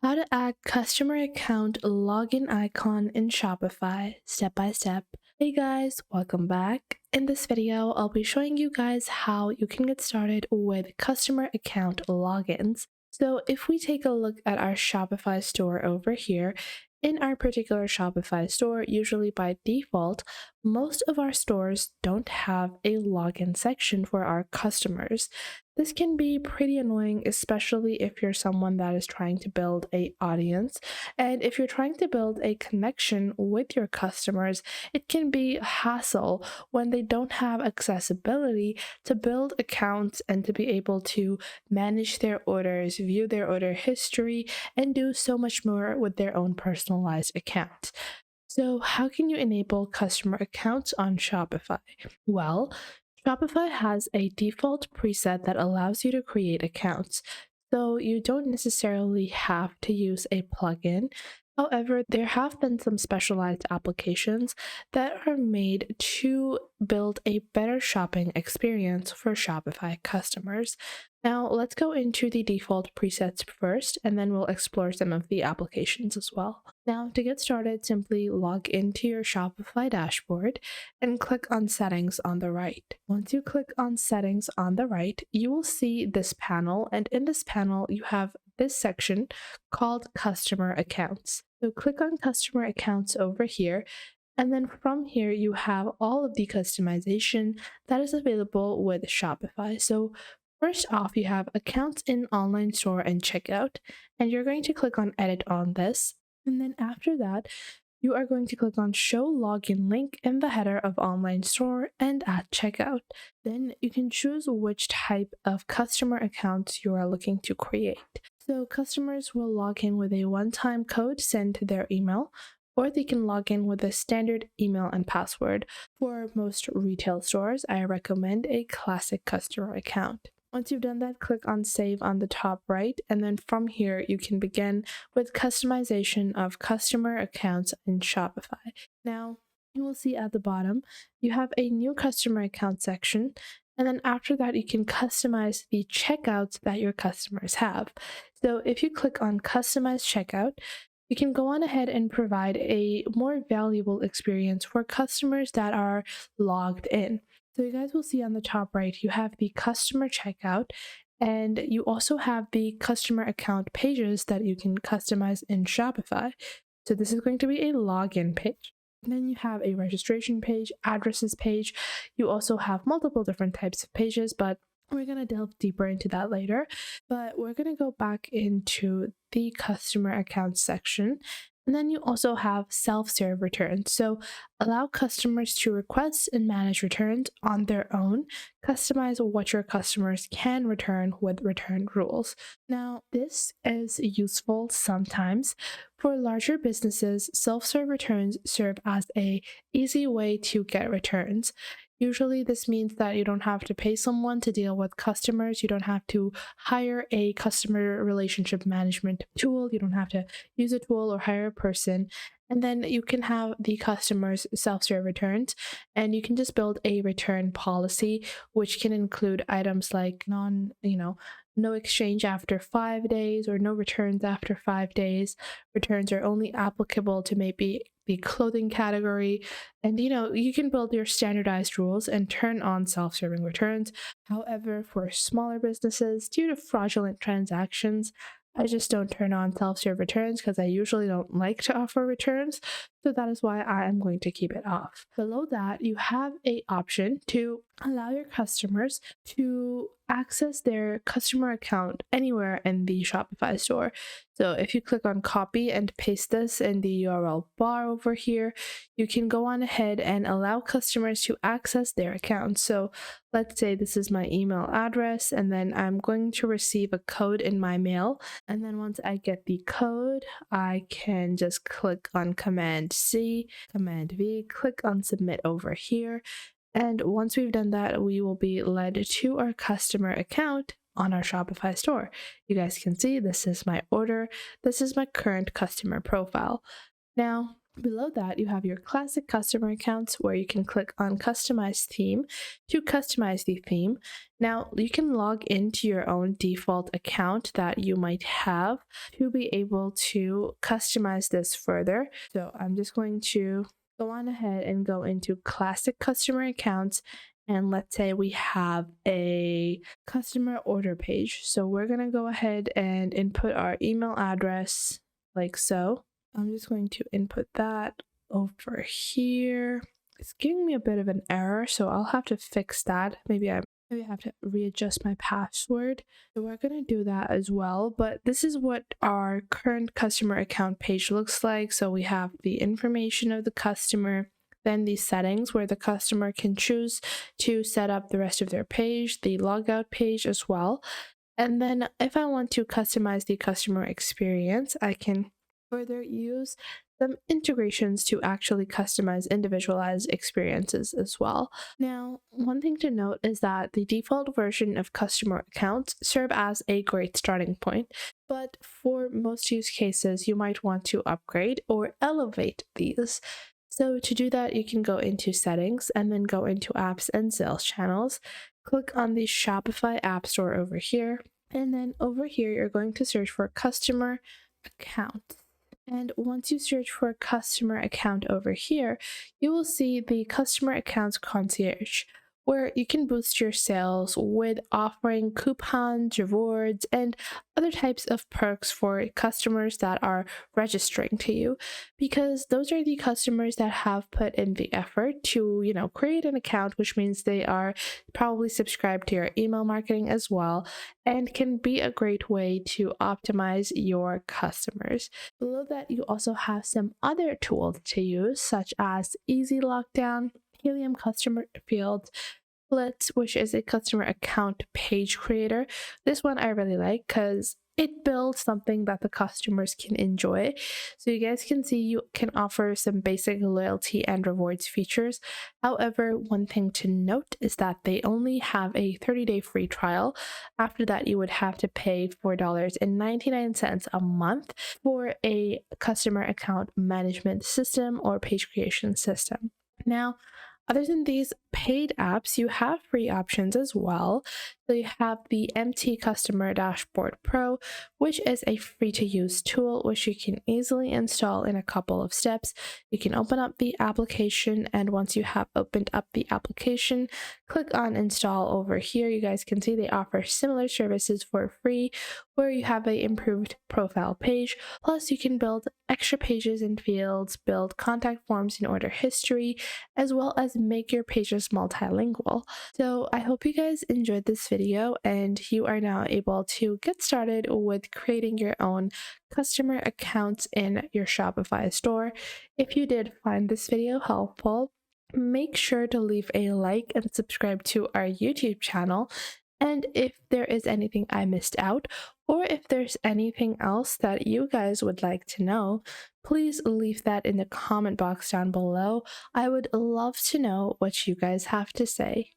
How to add customer account login icon in Shopify, step by step. Hey guys, welcome back. In this video, I'll be showing you guys how you can get started with customer account logins. So if we take a look at our Shopify store over here, in our particular Shopify store, usually by default, most of our stores don't have a login section for our customers. This can be pretty annoying, especially if you're someone that is trying to build a audience. And if you're trying to build a connection with your customers, it can be a hassle when they don't have accessibility to build accounts and to be able to manage their orders, view their order history, and do so much more with their own personalized account. So, how can you enable customer accounts on Shopify? Well, Shopify has a default preset that allows you to create accounts, so you don't necessarily have to use a plugin. However, there have been some specialized applications that are made to build a better shopping experience for Shopify customers. Now, let's go into the default presets first, and then we'll explore some of the applications as well. Now, to get started, simply log into your Shopify dashboard and click on Settings on the right. Once you click on Settings on the right, you will see this panel, and in this panel, you have this section called Customer Accounts. So click on Customer Accounts over here, and then from here, you have all of the customization that is available with Shopify. So first off, you have Accounts in Online Store and Checkout, and you're going to click on Edit on this. And then after that, you are going to click on Show Login Link in the header of Online Store and at Checkout. Then you can choose which type of customer accounts you are looking to create. So customers will log in with a one-time code sent to their email, or they can log in with a standard email and password. For most retail stores, I recommend a classic customer account. Once you've done that, click on Save on the top right, and then from here, you can begin with customization of customer accounts in Shopify. Now, you will see at the bottom, you have a new customer account section, and then after that, you can customize the checkouts that your customers have. So if you click on Customize Checkout, you can go on ahead and provide a more valuable experience for customers that are logged in. So you guys will see on the top right, you have the customer checkout, and you also have the customer account pages that you can customize in Shopify. So this is going to be a login page. And then you have a registration page, addresses page. You also have multiple different types of pages, but we're going to delve deeper into that later. But we're going to go back into the customer account section. And then you also have self-serve returns. So allow customers to request and manage returns on their own. Customize what your customers can return with return rules. Now, this is useful sometimes. For larger businesses, self-serve returns serve as an easy way to get returns. Usually, this means that you don't have to pay someone to deal with customers. You don't have to hire a customer relationship management tool. You don't have to use a tool or hire a person. And then you can have the customers self-serve returns, and you can just build a return policy, which can include items like no exchange after 5 days or no returns after 5 days. Returns are only applicable to maybe the clothing category. And you can build your standardized rules and turn on self-serving returns. However, for smaller businesses, due to fraudulent transactions, I just don't turn on self-serve returns because I usually don't like to offer returns. So that is why I am going to keep it off. Below that, you have an option to allow your customers to access their customer account anywhere in the Shopify store. So if you click on copy and paste this in the URL bar over here, you can go on ahead and allow customers to access their account. So let's say this is my email address, and then I'm going to receive a code in my mail. And then once I get the code, I can just click on Command C, Command V, click on submit over here. And once we've done that, we will be led to our customer account on our Shopify store. You guys can see this is my order. This is my current customer profile. Now, Below that, you have your classic customer accounts where you can click on Customize Theme to customize the theme. Now, you can log into your own default account that you might have to be able to customize this further. So I'm just going to go on ahead and go into Classic Customer Accounts. And let's say we have a customer order page. So we're going to go ahead and input our email address like so. I'm just going to input that over here. It's giving me a bit of an error, so I'll have to fix that. Maybe I have to readjust my password. So we're going to do that as well. But this is what our current customer account page looks like. So we have the information of the customer, then the settings where the customer can choose to set up the rest of their page, the logout page as well. And then if I want to customize the customer experience, I can further use some integrations to actually customize individualized experiences as well. Now, one thing to note is that the default version of customer accounts serve as a great starting point, but for most use cases, you might want to upgrade or elevate these. So to do that, you can go into settings and then go into apps and sales channels. Click on the Shopify app store over here. And then over here, you're going to search for customer account. And once you search for customer account over here, you will see the customer accounts concierge, where you can boost your sales with offering coupons, rewards, and other types of perks for customers that are registering to you, because those are the customers that have put in the effort to, create an account, which means they are probably subscribed to your email marketing as well, and can be a great way to optimize your customers. Below that, you also have some other tools to use, such as Easy Lockdown, Helium Customer Fields, Blitz, which is a customer account page creator. This one I really like because it builds something that the customers can enjoy. So you guys can see you can offer some basic loyalty and rewards features. However, one thing to note is that they only have a 30-day free trial. After that, you would have to pay $4.99 a month for a customer account management system or page creation system. Now, other than these paid apps, you have free options as well. So you have the MT Customer Dashboard Pro, which is a free-to-use tool which you can easily install in a couple of steps. You can open up the application, and once you have opened up the application, click on install over here. You guys can see they offer similar services for free, where you have an improved profile page. Plus, you can build extra pages and fields, build contact forms in order history, as well as make your pages multilingual. So I hope you guys enjoyed this video and you are now able to get started with creating your own customer accounts in your Shopify store. If you did find this video helpful, make sure to leave a like and subscribe to our YouTube channel. And if there is anything I missed out, or if there's anything else that you guys would like to know, please leave that in the comment box down below. I would love to know what you guys have to say.